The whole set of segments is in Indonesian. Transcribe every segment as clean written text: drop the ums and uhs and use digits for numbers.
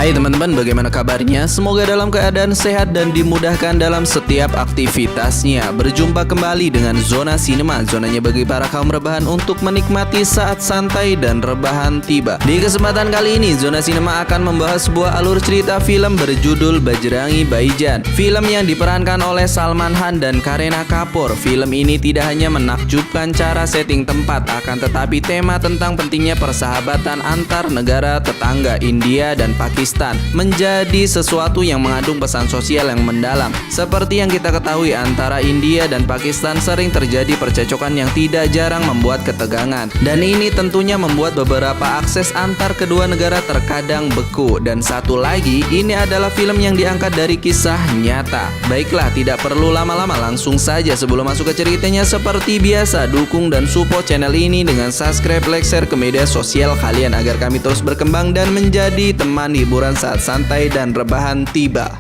Hai teman-teman, bagaimana kabarnya? Semoga dalam keadaan sehat dan dimudahkan dalam setiap aktivitasnya. Berjumpa kembali dengan Zona Sinema, zonanya bagi para kaum rebahan untuk menikmati saat santai dan rebahan tiba. Di kesempatan kali ini, Zona Sinema akan membahas sebuah alur cerita film berjudul Bajrangi Bhaijaan. Film yang diperankan oleh Salman Khan dan Kareena Kapoor. Film ini tidak hanya menakjubkan cara setting tempat, akan tetapi tema tentang pentingnya persahabatan antar negara tetangga India dan Pakistan menjadi sesuatu yang mengandung pesan sosial yang mendalam. Seperti yang kita ketahui, antara India dan Pakistan sering terjadi percekcokan yang tidak jarang membuat ketegangan. Dan ini tentunya membuat beberapa akses antar kedua negara terkadang beku. Dan satu lagi, ini adalah film yang diangkat dari kisah nyata. Baiklah, tidak perlu lama-lama, langsung saja sebelum masuk ke ceritanya. Seperti biasa, dukung dan support channel ini dengan subscribe, like, share ke media sosial kalian agar kami terus berkembang dan menjadi teman hiburan saat santai dan rebahan tiba.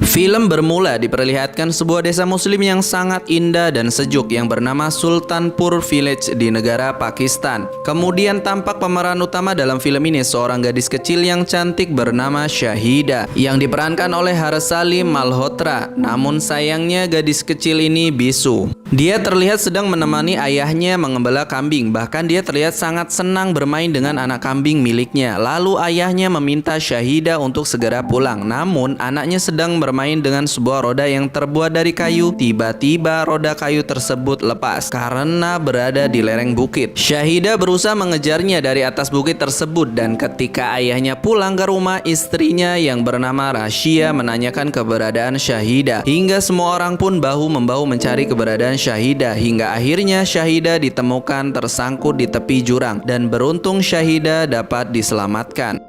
Film bermula diperlihatkan sebuah desa muslim yang sangat indah dan sejuk yang bernama Sultanpur Village di negara Pakistan. Kemudian tampak pemeran utama dalam film ini seorang gadis kecil yang cantik bernama Shahida yang diperankan oleh Harsalee Malhotra. Namun sayangnya gadis kecil ini bisu. Dia terlihat sedang menemani ayahnya mengembala kambing. Bahkan dia terlihat sangat senang bermain dengan anak kambing miliknya. Lalu ayahnya meminta Shahida untuk segera pulang. Namun anaknya sedang bermain dengan sebuah roda yang terbuat dari kayu. Tiba-tiba roda kayu tersebut lepas karena berada di lereng bukit. Shahida berusaha mengejarnya dari atas bukit tersebut, dan ketika ayahnya pulang ke rumah, istrinya yang bernama Rashia menanyakan keberadaan Shahida. Hingga semua orang pun bahu-membahu mencari keberadaan Shahida, hingga akhirnya Shahida ditemukan tersangkut di tepi jurang, dan beruntung Shahida dapat diselamatkan.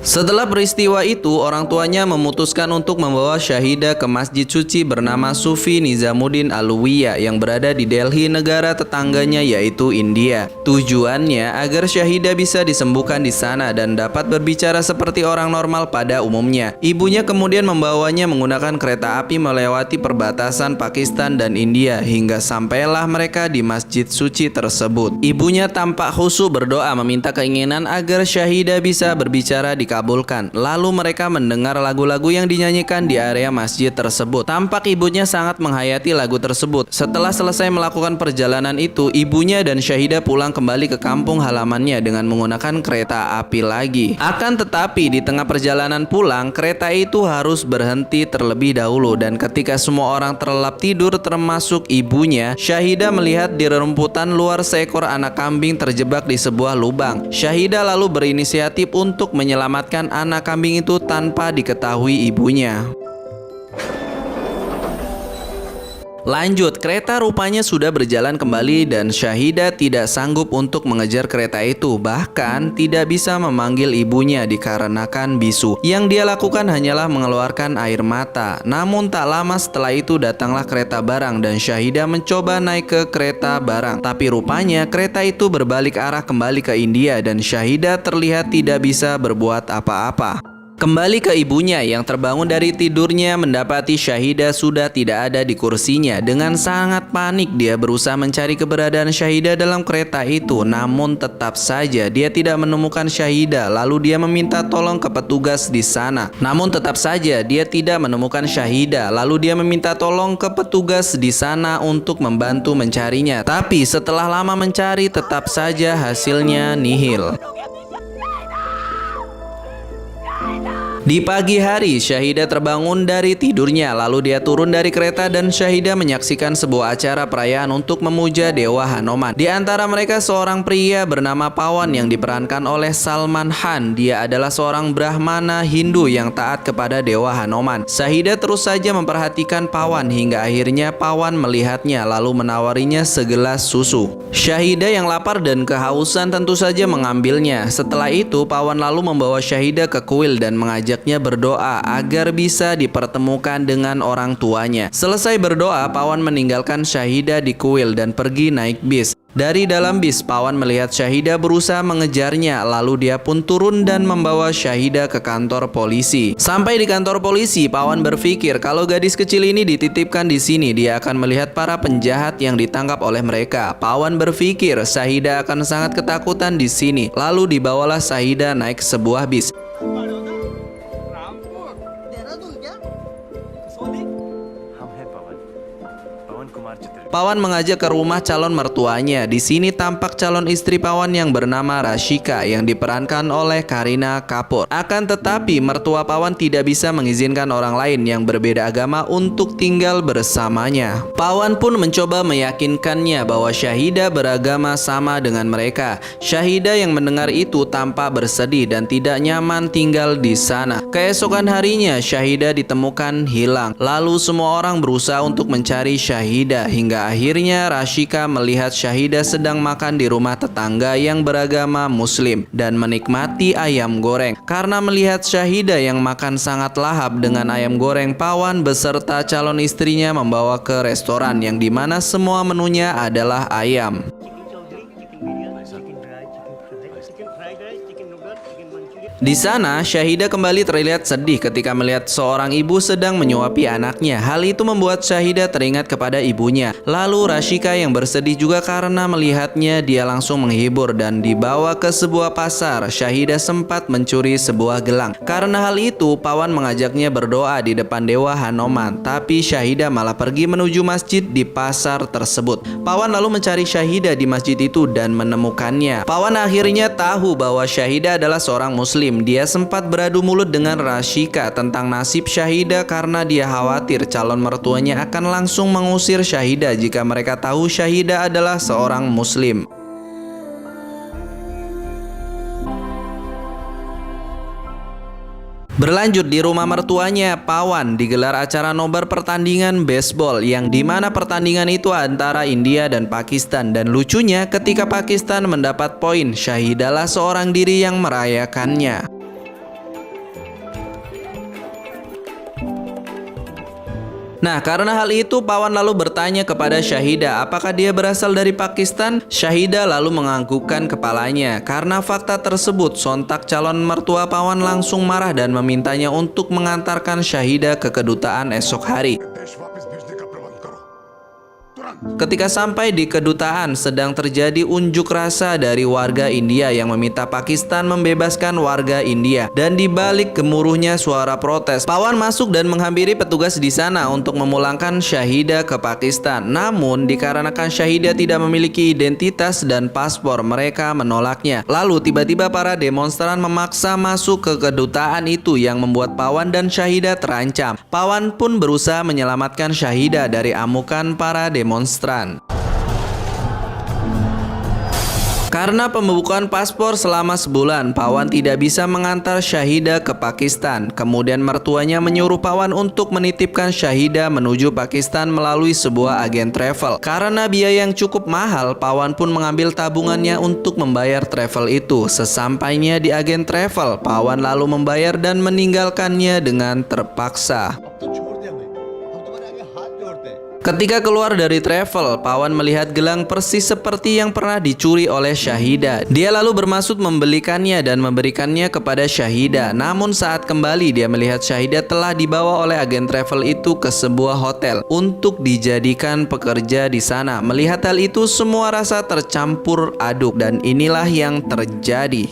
Setelah peristiwa itu, orang tuanya memutuskan untuk membawa Shahida ke masjid suci bernama Sufi Nizamuddin Alwiya yang berada di Delhi, negara tetangganya yaitu India. Tujuannya agar Shahida bisa disembuhkan di sana dan dapat berbicara seperti orang normal pada umumnya. Ibunya kemudian membawanya menggunakan kereta api melewati perbatasan Pakistan dan India hingga sampailah mereka di masjid suci tersebut. Ibunya tampak khusyuk berdoa meminta keinginan agar Shahida bisa berbicara di kabulkan. Lalu mereka mendengar lagu-lagu yang dinyanyikan di area masjid tersebut. Tampak ibunya sangat menghayati lagu tersebut. Setelah selesai melakukan perjalanan itu, ibunya dan Shahida pulang kembali ke kampung halamannya dengan menggunakan kereta api lagi. Akan tetapi di tengah perjalanan pulang, kereta itu harus berhenti terlebih dahulu, dan ketika semua orang terlelap tidur termasuk ibunya, Shahida melihat di rerumputan luar seekor anak kambing terjebak di sebuah lubang. Shahida lalu berinisiatif untuk menyelamatkan anak kambing itu tanpa diketahui ibunya. Lanjut, kereta rupanya sudah berjalan kembali dan Shahida tidak sanggup untuk mengejar kereta itu. Bahkan tidak bisa memanggil ibunya dikarenakan bisu. Yang dia lakukan hanyalah mengeluarkan air mata. Namun tak lama setelah itu datanglah kereta barang dan Shahida mencoba naik ke kereta barang. Tapi rupanya kereta itu berbalik arah kembali ke India dan Shahida terlihat tidak bisa berbuat apa-apa. Kembali ke ibunya yang terbangun dari tidurnya mendapati Shahida sudah tidak ada di kursinya. Dengan sangat panik dia berusaha mencari keberadaan Shahida dalam kereta itu. Namun tetap saja dia tidak menemukan Shahida. Lalu dia meminta tolong ke petugas di sana. Namun tetap saja dia tidak menemukan Shahida. Lalu dia meminta tolong ke petugas di sana untuk membantu mencarinya. Tapi setelah lama mencari tetap saja hasilnya nihil. Di pagi hari, Shahida terbangun dari tidurnya. Lalu dia turun dari kereta dan Shahida menyaksikan sebuah acara perayaan untuk memuja Dewa Hanuman. Di antara mereka seorang pria bernama Pawan yang diperankan oleh Salman Khan. Dia adalah seorang Brahmana Hindu yang taat kepada Dewa Hanuman. Shahida terus saja memperhatikan Pawan hingga akhirnya Pawan melihatnya lalu menawarinya segelas susu. Shahida yang lapar dan kehausan tentu saja mengambilnya. Setelah itu, Pawan lalu membawa Shahida ke kuil dan mengajaknya berdoa agar bisa dipertemukan dengan orang tuanya. Selesai berdoa, Pawan meninggalkan Shahida di kuil dan pergi naik bis. Dari dalam bis, Pawan melihat Syahidah berusaha mengejarnya, lalu dia pun turun dan membawa Syahidah ke kantor polisi. Sampai di kantor polisi, Pawan berpikir kalau gadis kecil ini dititipkan di sini, dia akan melihat para penjahat yang ditangkap oleh mereka. Pawan berpikir Syahidah akan sangat ketakutan di sini. Lalu dibawalah Syahidah naik sebuah bis. Pawan mengajak ke rumah calon mertuanya. Di sini tampak calon istri Pawan yang bernama Rashika yang diperankan oleh Kareena Kapoor. Akan tetapi mertua Pawan tidak bisa mengizinkan orang lain yang berbeda agama untuk tinggal bersamanya. Pawan pun mencoba meyakinkannya bahwa Syahidah beragama sama dengan mereka. Syahidah yang mendengar itu tampak bersedih dan tidak nyaman tinggal di sana. Keesokan harinya Syahidah ditemukan hilang. Lalu semua orang berusaha untuk mencari Syahidah hingga akhirnya Rashika melihat Syahidah sedang makan di rumah tetangga yang beragama Muslim dan menikmati ayam goreng. Karena melihat Syahidah yang makan sangat lahap dengan ayam goreng, Pawan beserta calon istrinya membawa ke restoran yang dimana semua menunya adalah ayam. Di sana, Syahidah kembali terlihat sedih ketika melihat seorang ibu sedang menyuapi anaknya. Hal itu membuat Syahidah teringat kepada ibunya. Lalu Rashika yang bersedih juga karena melihatnya, dia langsung menghibur dan dibawa ke sebuah pasar. Syahidah sempat mencuri sebuah gelang. Karena hal itu, Pawan mengajaknya berdoa di depan Dewa Hanuman. Tapi Syahidah malah pergi menuju masjid di pasar tersebut. Pawan lalu mencari Syahidah di masjid itu dan menemukannya. Pawan akhirnya tahu bahwa Syahidah adalah seorang Muslim. Dia sempat beradu mulut dengan Rashika tentang nasib Syahidah karena dia khawatir calon mertuanya akan langsung mengusir Syahidah jika mereka tahu Syahidah adalah seorang Muslim. Berlanjut di rumah mertuanya, Pawan digelar acara nobar pertandingan baseball yang dimana pertandingan itu antara India dan Pakistan. Dan lucunya ketika Pakistan mendapat poin, Syahidahlah seorang diri yang merayakannya. Nah, karena hal itu Pawan lalu bertanya kepada Syahidah apakah dia berasal dari Pakistan. Syahidah lalu menganggukkan kepalanya. Karena fakta tersebut, sontak calon mertua Pawan langsung marah dan memintanya untuk mengantarkan Syahidah ke kedutaan esok hari. Ketika sampai di kedutaan, sedang terjadi unjuk rasa dari warga India yang meminta Pakistan membebaskan warga India. Dan di balik gemuruhnya suara protes, Pawan masuk dan menghampiri petugas di sana untuk memulangkan Syahidah ke Pakistan. Namun dikarenakan Syahidah tidak memiliki identitas dan paspor, mereka menolaknya. Lalu tiba-tiba para demonstran memaksa masuk ke kedutaan itu yang membuat Pawan dan Syahidah terancam. Pawan pun berusaha menyelamatkan Syahidah dari amukan para demonstran. Karena pembukaan paspor selama sebulan, Pawan tidak bisa mengantar Syahidah ke Pakistan. Kemudian mertuanya menyuruh Pawan untuk menitipkan Syahidah menuju Pakistan melalui sebuah agen travel. Karena biaya yang cukup mahal, Pawan pun mengambil tabungannya untuk membayar travel itu. Sesampainya di agen travel, Pawan lalu membayar dan meninggalkannya dengan terpaksa. Ketika keluar dari travel, Pawan melihat gelang persis seperti yang pernah dicuri oleh Syahidah. Dia lalu bermaksud membelikannya dan memberikannya kepada Syahidah. Namun saat kembali, dia melihat Syahidah telah dibawa oleh agen travel itu ke sebuah hotel untuk dijadikan pekerja di sana. Melihat hal itu, semua rasa tercampur aduk dan inilah yang terjadi.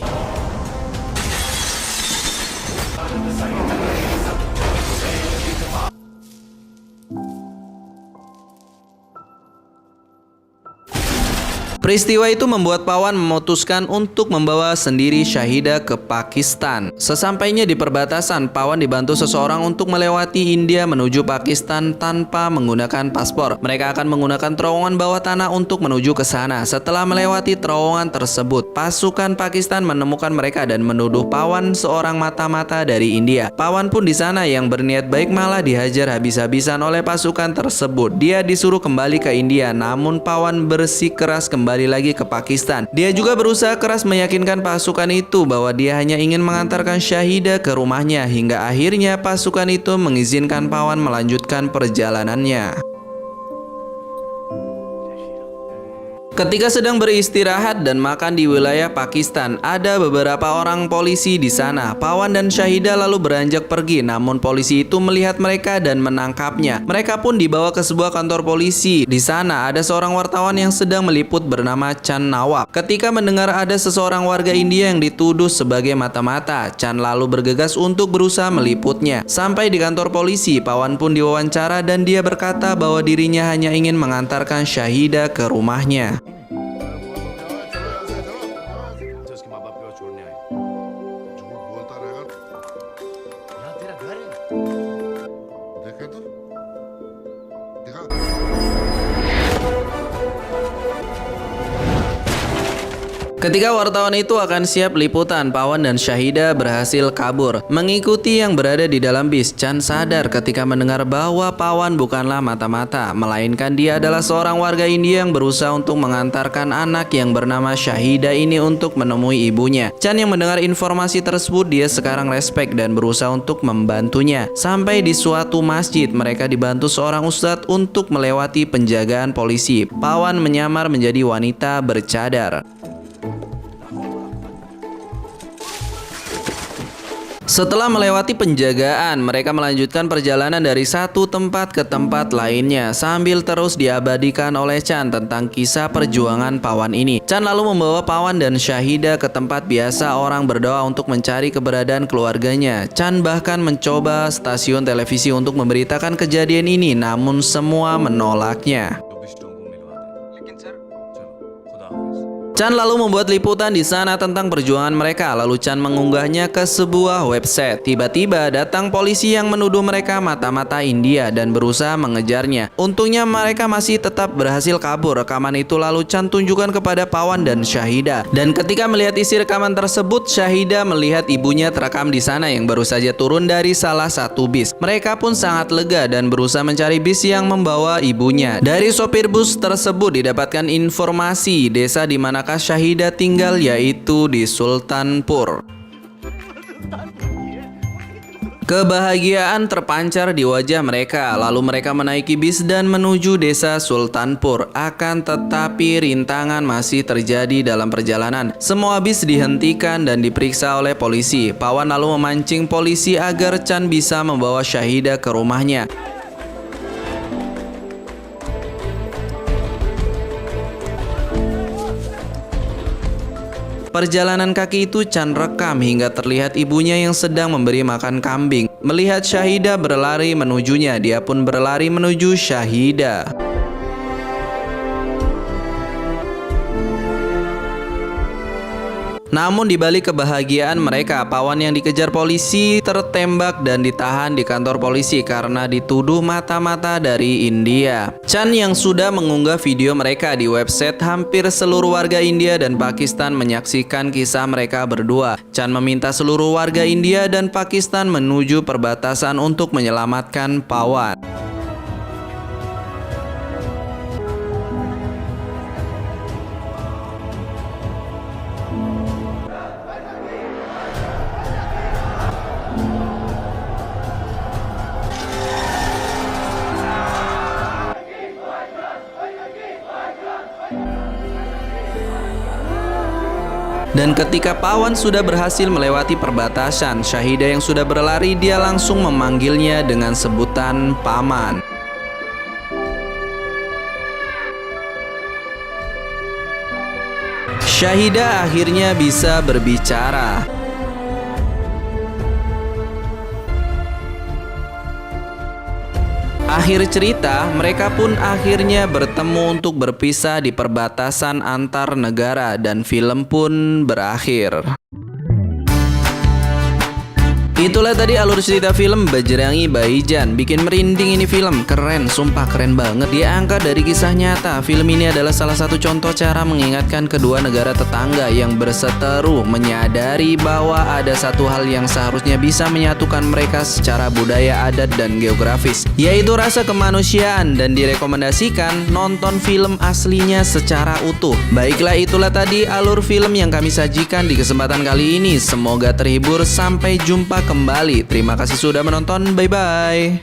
Peristiwa itu membuat Pawan memutuskan untuk membawa sendiri Syahidah ke Pakistan. Sesampainya di perbatasan, Pawan dibantu seseorang untuk melewati India menuju Pakistan tanpa menggunakan paspor. Mereka akan menggunakan terowongan bawah tanah untuk menuju ke sana. Setelah melewati terowongan tersebut, pasukan Pakistan menemukan mereka dan menuduh Pawan seorang mata-mata dari India. Pawan pun di sana yang berniat baik malah dihajar habis-habisan oleh pasukan tersebut. Dia disuruh kembali ke India, namun Pawan bersikeras kembali lagi ke Pakistan. Dia juga berusaha keras meyakinkan pasukan itu bahwa dia hanya ingin mengantarkan Syahidah ke rumahnya, hingga akhirnya pasukan itu mengizinkan Pawan melanjutkan perjalanannya. Ketika sedang beristirahat dan makan di wilayah Pakistan, ada beberapa orang polisi di sana. Pawan dan Syahida lalu beranjak pergi, namun polisi itu melihat mereka dan menangkapnya. Mereka pun dibawa ke sebuah kantor polisi. Di sana ada seorang wartawan yang sedang meliput bernama Chan Nawab. Ketika mendengar ada seseorang warga India yang dituduh sebagai mata-mata, Chan lalu bergegas untuk berusaha meliputnya. Sampai di kantor polisi, Pawan pun diwawancara dan dia berkata bahwa dirinya hanya ingin mengantarkan Syahida ke rumahnya. Ketika wartawan itu akan siap liputan, Pawan dan Syahida berhasil kabur. Mengikuti yang berada di dalam bis, Chan sadar ketika mendengar bahwa Pawan bukanlah mata-mata, melainkan dia adalah seorang warga India yang berusaha untuk mengantarkan anak yang bernama Syahida ini untuk menemui ibunya. Chan yang mendengar informasi tersebut, dia sekarang respek dan berusaha untuk membantunya. Sampai di suatu masjid, mereka dibantu seorang ustadz untuk melewati penjagaan polisi. Pawan menyamar menjadi wanita bercadar. Setelah melewati penjagaan, mereka melanjutkan perjalanan dari satu tempat ke tempat lainnya sambil terus diabadikan oleh Chan tentang kisah perjuangan Pawan ini. Chan lalu membawa Pawan dan Syahida ke tempat biasa orang berdoa untuk mencari keberadaan keluarganya. Chan bahkan mencoba stasiun televisi untuk memberitakan kejadian ini, namun semua menolaknya. Chan lalu membuat liputan di sana tentang perjuangan mereka, lalu Chan mengunggahnya ke sebuah website. Tiba-tiba datang polisi yang menuduh mereka mata-mata India dan berusaha mengejarnya. Untungnya mereka masih tetap berhasil kabur. Rekaman itu lalu Chan tunjukkan kepada Pawan dan Syahida. Dan ketika melihat isi rekaman tersebut, Syahida melihat ibunya terekam di sana yang baru saja turun dari salah satu bis. Mereka pun sangat lega dan berusaha mencari bis yang membawa ibunya. Dari sopir bus tersebut didapatkan informasi desa di mana Syahida tinggal, yaitu di Sultanpur. Kebahagiaan terpancar di wajah mereka, lalu mereka menaiki bis dan menuju desa Sultanpur. Akan tetapi rintangan masih terjadi dalam perjalanan. Semua bis dihentikan dan diperiksa oleh polisi. Pawan lalu memancing polisi agar Chan bisa membawa Syahida ke rumahnya. Perjalanan kaki itu Chan rekam hingga terlihat ibunya yang sedang memberi makan kambing. Melihat Syahida berlari menujunya, dia pun berlari menuju Syahida. Namun di balik kebahagiaan mereka, Pawan yang dikejar polisi tertembak dan ditahan di kantor polisi karena dituduh mata-mata dari India. Chan yang sudah mengunggah video mereka di website, hampir seluruh warga India dan Pakistan menyaksikan kisah mereka berdua. Chan meminta seluruh warga India dan Pakistan menuju perbatasan untuk menyelamatkan Pawan. Dan ketika Pawan sudah berhasil melewati perbatasan, Syahida yang sudah berlari, dia langsung memanggilnya dengan sebutan Paman. Syahida akhirnya bisa berbicara. Akhir cerita, mereka pun akhirnya bertemu untuk berpisah di perbatasan antar negara dan film pun berakhir. Itulah tadi alur cerita film Bajrangi Bhaijaan. Bikin merinding ini film, keren, sumpah keren banget. Dia angkat dari kisah nyata. Film ini adalah salah satu contoh cara mengingatkan kedua negara tetangga yang berseteru menyadari bahwa ada satu hal yang seharusnya bisa menyatukan mereka secara budaya, adat, dan geografis, yaitu rasa kemanusiaan, dan direkomendasikan nonton film aslinya secara utuh. Baiklah, itulah tadi alur film yang kami sajikan di kesempatan kali ini. Semoga terhibur, sampai jumpa kembali. Terima kasih sudah menonton, bye-bye.